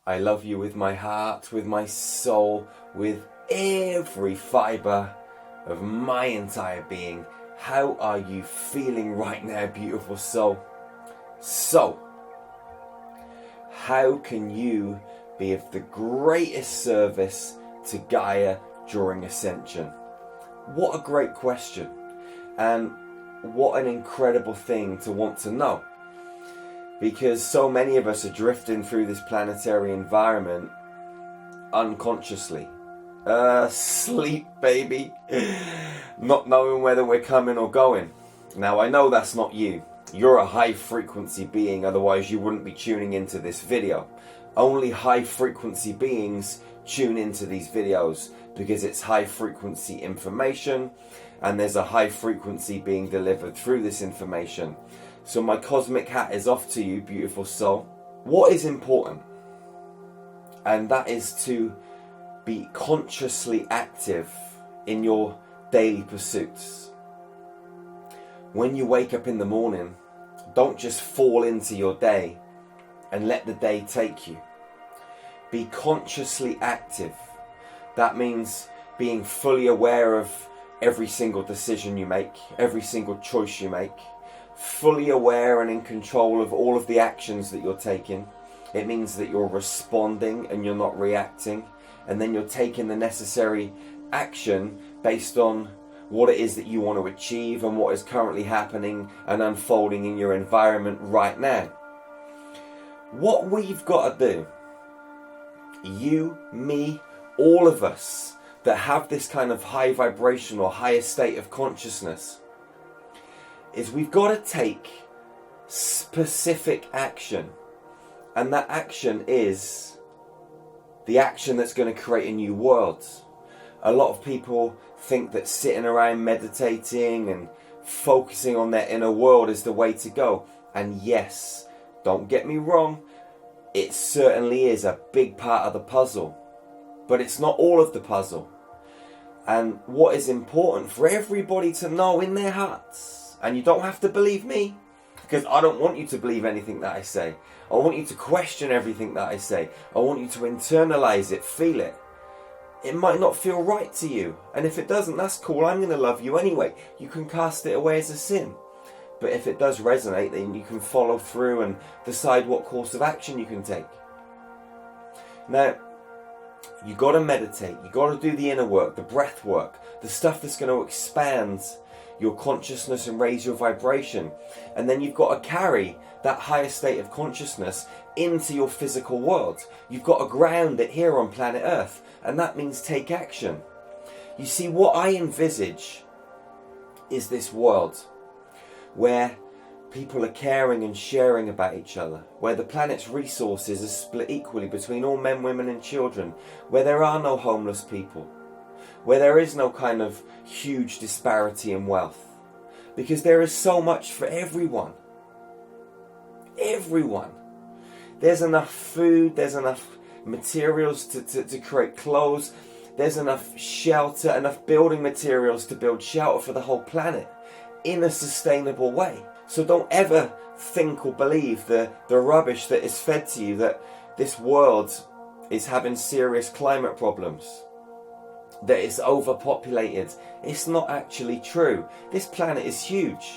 I love you with my heart, with my soul, with every fibre of my entire being. How are you feeling right now, beautiful soul? So, how can you be of the greatest service to Gaia during Ascension? What a great question, and what an incredible thing to want to know, because so many of us are drifting through this planetary environment unconsciously. Sleep, baby. Not knowing whether we're coming or going. Now, I know that's not you. You're a high frequency being, otherwise you wouldn't be tuning into this video. Only high frequency beings tune into these videos because it's high frequency information and there's a high frequency being delivered through this information. So my cosmic hat is off to you, beautiful soul. What is important? And that is to be consciously active in your daily pursuits. When you wake up in the morning, don't just fall into your day and let the day take you. Be consciously active. That means being fully aware of every single decision you make, every single choice you make, fully aware and in control of all of the actions that you're taking. It means that you're responding and you're not reacting, and then you're taking the necessary action based on what it is that you want to achieve and what is currently happening and unfolding in your environment right now. What we've got to do, you, me, all of us that have this kind of high vibration or higher state of consciousness, is we've got to take specific action. And that action is the action that's going to create a new world. A lot of people think that sitting around meditating and focusing on their inner world is the way to go. And yes, don't get me wrong, it certainly is a big part of the puzzle. But it's not all of the puzzle. And what is important for everybody to know in their hearts, and you don't have to believe me, because I don't want you to believe anything that I say. I want you to question everything that I say. I want you to internalize it, feel it. It might not feel right to you, and if it doesn't, that's cool. I'm going to love you anyway. You can cast it away as a sin. But if it does resonate, then you can follow through and decide what course of action you can take. Now, you got to meditate. You got to do the inner work, the breath work, the stuff that's going to expand your consciousness and raise your vibration. And then you've got to carry that higher state of consciousness into your physical world. You've got to ground it here on planet Earth, and that means take action. You see, what I envisage is this world where people are caring and sharing about each other, where the planet's resources are split equally between all men, women and children, where there are no homeless people, where there is no kind of huge disparity in wealth, because there is so much for everyone. Everyone. There's enough food, there's enough materials to create clothes, there's enough shelter, enough building materials to build shelter for the whole planet in a sustainable way. So don't ever think or believe the rubbish that is fed to you, that this world is having serious climate problems, that it's overpopulated. It's not actually true. This planet is huge.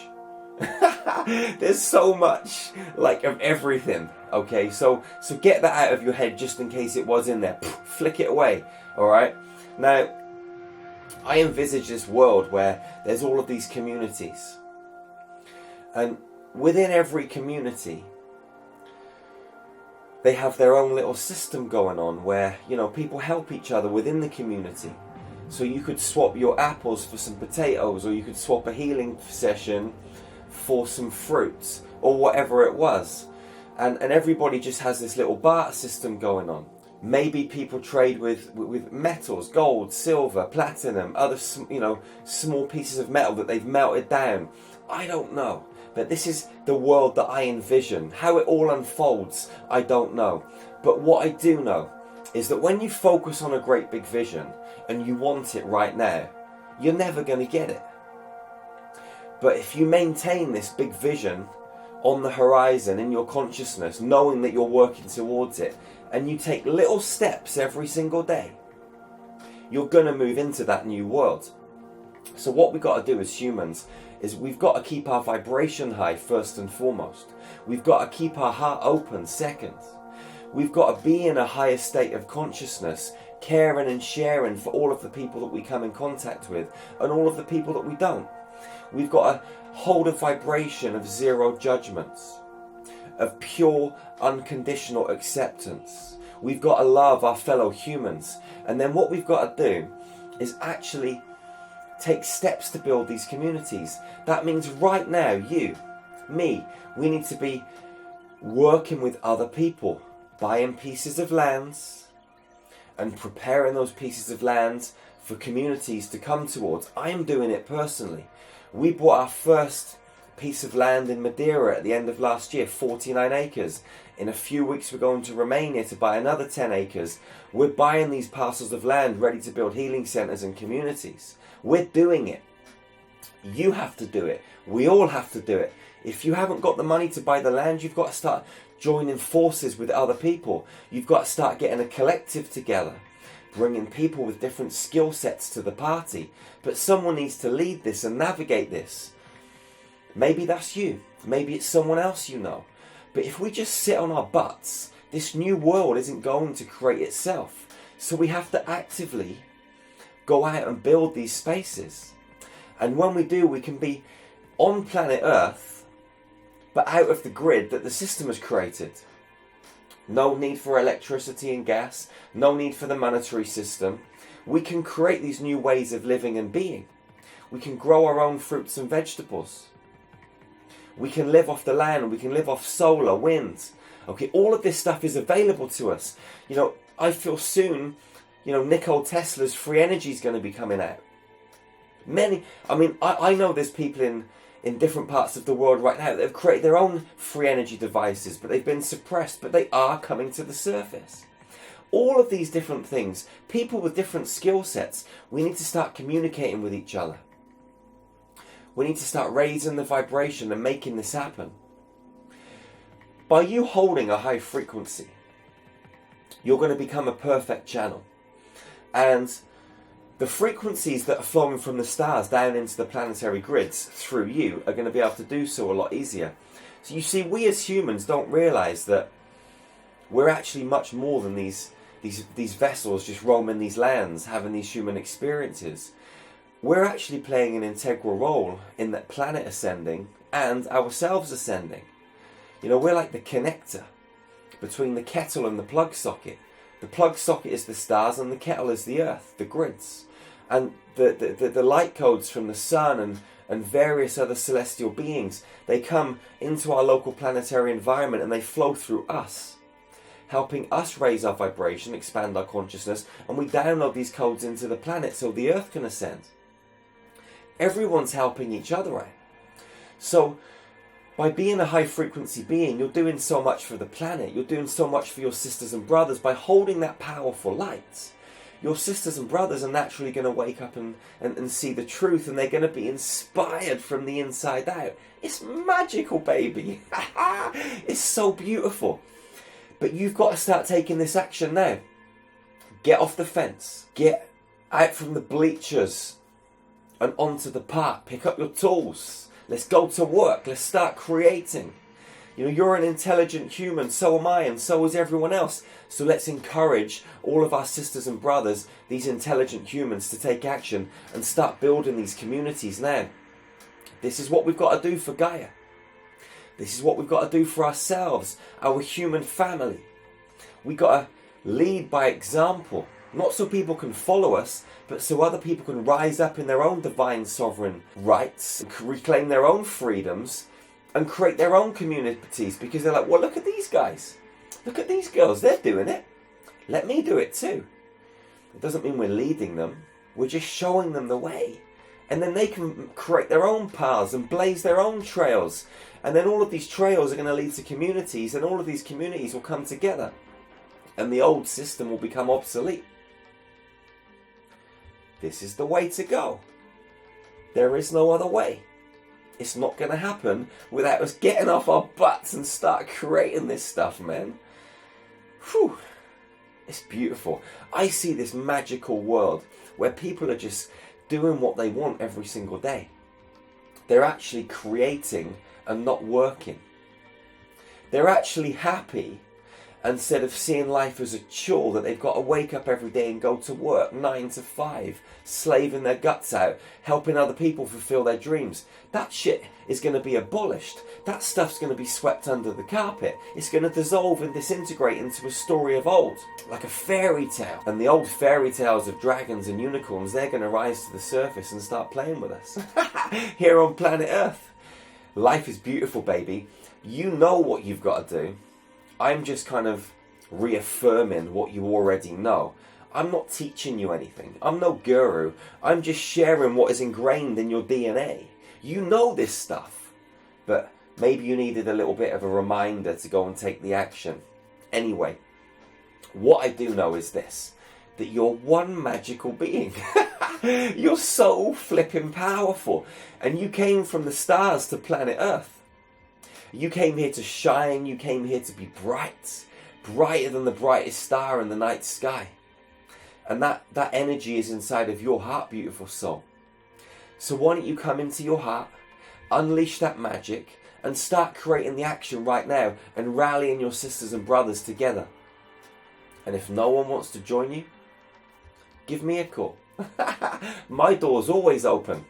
There's so much, like, of everything. Okay, so get that out of your head just in case it was in there. Flick it away. Alright? Now, I envisage this world where there's all of these communities. And within every community, they have their own little system going on where, you know, people help each other within the community. So you could swap your apples for some potatoes, or you could swap a healing session for some fruits, or whatever it was. And everybody just has this little barter system going on. Maybe people trade with metals, gold, silver, platinum, other, you know, small pieces of metal that they've melted down. I don't know. But this is the world that I envision. How it all unfolds, I don't know. But what I do know is that when you focus on a great big vision and you want it right now, you're never going to get it. But if you maintain this big vision on the horizon in your consciousness, knowing that you're working towards it, and you take little steps every single day, you're going to move into that new world. So what we've got to do as humans is we've got to keep our vibration high first and foremost. We've got to keep our heart open second. We've got to be in a higher state of consciousness, caring and sharing for all of the people that we come in contact with and all of the people that we don't. We've got to hold a vibration of zero judgments, of pure unconditional acceptance. We've got to love our fellow humans. And then what we've got to do is actually take steps to build these communities. That means right now, you, me, we need to be working with other people, buying pieces of lands and preparing those pieces of land for communities to come towards. I am doing it personally. We bought our first piece of land in Madeira at the end of last year, 49 acres. In a few weeks we're going to Romania to buy another 10 acres. We're buying these parcels of land ready to build healing centres and communities. We're doing it. You have to do it. We all have to do it. If you haven't got the money to buy the land, you've got to start joining forces with other people. You've got to start getting a collective together, bringing people with different skill sets to the party. But someone needs to lead this and navigate this. Maybe that's you. Maybe it's someone else you know. But if we just sit on our butts, this new world isn't going to create itself. So we have to actively go out and build these spaces. And when we do, we can be on planet Earth, but out of the grid that the system has created. No need for electricity and gas, no need for the monetary system. We can create these new ways of living and being. We can grow our own fruits and vegetables. We can live off the land, we can live off solar, wind. Okay, all of this stuff is available to us. You know, I feel soon, Nikola Tesla's free energy is going to be coming out. I know there's people in different parts of the world right now that have created their own free energy devices, but they've been suppressed, but they are coming to the surface. All of these different things, people with different skill sets, we need to start communicating with each other. We need to start raising the vibration and making this happen. By you holding a high frequency, you're going to become a perfect channel. And the frequencies that are flowing from the stars down into the planetary grids through you are going to be able to do so a lot easier. So you see, we as humans don't realise that we're actually much more than these vessels just roaming these lands, having these human experiences. We're actually playing an integral role in that planet ascending and ourselves ascending. We're like the connector between the kettle and the plug socket. The plug socket is the stars and the kettle is the earth, the grids. And the light codes from the sun and various other celestial beings, they come into our local planetary environment and they flow through us, helping us raise our vibration, expand our consciousness, and we download these codes into the planet so the earth can ascend. Everyone's helping each other out. So by being a high frequency being, you're doing so much for the planet. You're doing so much for your sisters and brothers. By holding that powerful light, your sisters and brothers are naturally going to wake up and see the truth, and they're going to be inspired from the inside out. It's magical, baby. It's so beautiful. But you've got to start taking this action now. Get off the fence. Get out from the bleachers and onto the park. Pick up your tools. Let's go to work. Let's start creating. You're an intelligent human, so am I, and so is everyone else. So let's encourage all of our sisters and brothers, these intelligent humans, to take action and start building these communities now. This is what we've got to do for Gaia. This is what we've got to do for ourselves, our human family. We've got to lead by example. Not so people can follow us, but so other people can rise up in their own divine sovereign rights, reclaim their own freedoms, and create their own communities, because they're like, well, look at these guys. Look at these girls. They're doing it. Let me do it too. It doesn't mean we're leading them. We're just showing them the way. And then they can create their own paths and blaze their own trails. And then all of these trails are going to lead to communities, and all of these communities will come together. And the old system will become obsolete. This is the way to go. There is no other way. It's not going to happen without us getting off our butts and start creating this stuff, man. Whew. It's beautiful. I see this magical world where people are just doing what they want every single day. They're actually creating and not working. They're actually happy instead of seeing life as a chore that they've got to wake up every day and go to work 9 to 5, slaving their guts out, helping other people fulfill their dreams. That shit is going to be abolished. That stuff's going to be swept under the carpet. It's going to dissolve and disintegrate into a story of old, like a fairy tale. And the old fairy tales of dragons and unicorns, they're going to rise to the surface and start playing with us here on planet Earth. Life is beautiful, baby. You know what you've got to do. I'm just kind of reaffirming what you already know. I'm not teaching you anything. I'm no guru. I'm just sharing what is ingrained in your DNA. You know this stuff, but maybe you needed a little bit of a reminder to go and take the action. Anyway, what I do know is this, that you're one magical being. You're so flipping powerful. And you came from the stars to planet Earth. You came here to shine. You came here to be bright. Brighter than the brightest star in the night sky. And that energy is inside of your heart, beautiful soul. So why don't you come into your heart, unleash that magic, and start creating the action right now and rallying your sisters and brothers together. And if no one wants to join you, give me a call. My door's always open.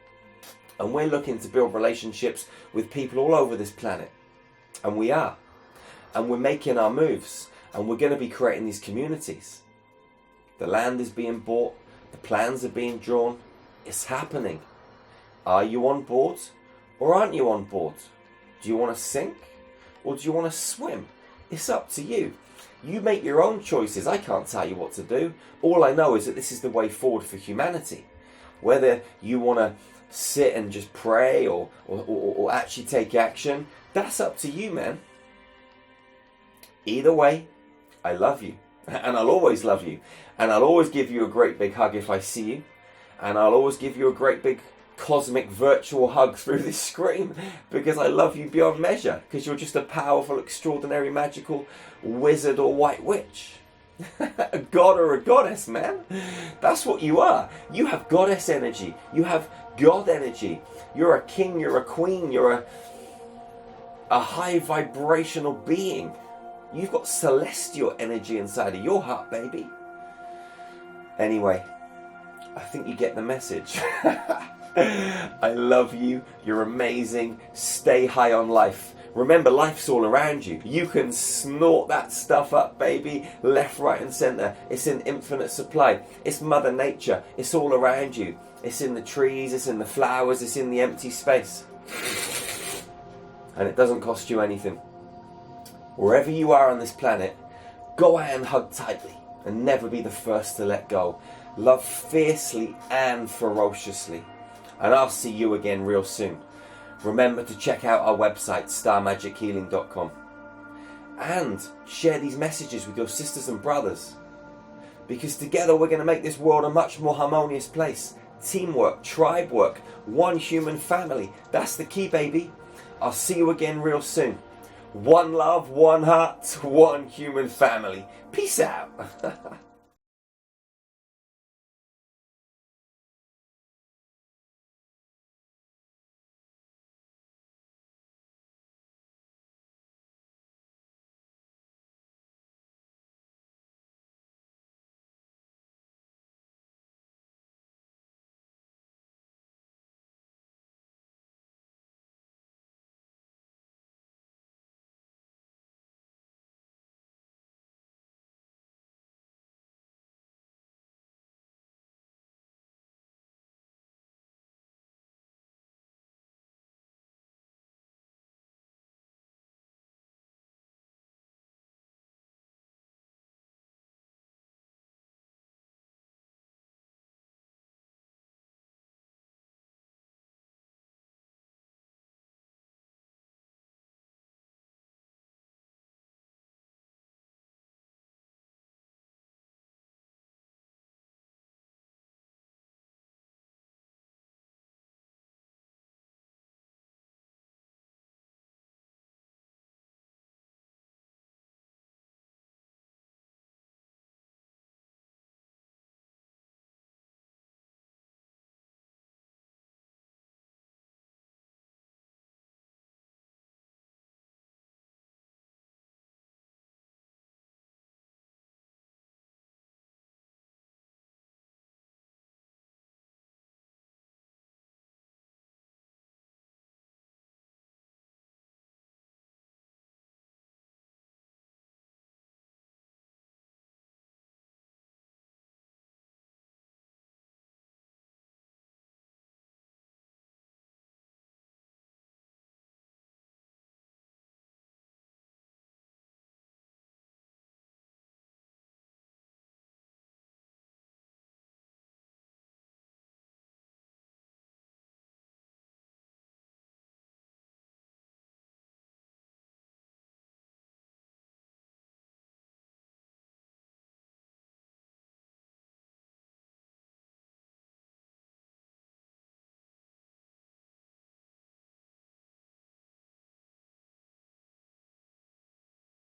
And we're looking to build relationships with people all over this planet. And we are. And we're making our moves. And we're going to be creating these communities. The land is being bought. The plans are being drawn. It's happening. Are you on board? Or aren't you on board? Do you want to sink? Or do you want to swim? It's up to you. You make your own choices. I can't tell you what to do. All I know is that this is the way forward for humanity. Whether you want to sit and just pray or actually take action, that's up to you, man. Either way, I love you. And I'll always love you. And I'll always give you a great big hug if I see you. And I'll always give you a great big cosmic virtual hug through this screen, because I love you beyond measure, because you're just a powerful, extraordinary, magical wizard or white witch. A god or a goddess, man. That's what you are. You have goddess energy. You have God energy. You're a king, you're a queen, you're a high vibrational being. You've got celestial energy inside of your heart, baby. Anyway, I think you get the message. I love you. You're amazing. Stay high on life. Remember, life's all around you. You can snort that stuff up, baby, left, right and centre. It's in infinite supply. It's Mother Nature. It's all around you. It's in the trees, it's in the flowers, it's in the empty space. And it doesn't cost you anything. Wherever you are on this planet, go out and hug tightly and never be the first to let go. Love fiercely and ferociously. And I'll see you again real soon. Remember to check out our website, starmagichealing.com. And share these messages with your sisters and brothers. Because together we're going to make this world a much more harmonious place. Teamwork, tribe work, one human family. That's the key, baby. I'll see you again real soon. One love, one heart, one human family. Peace out.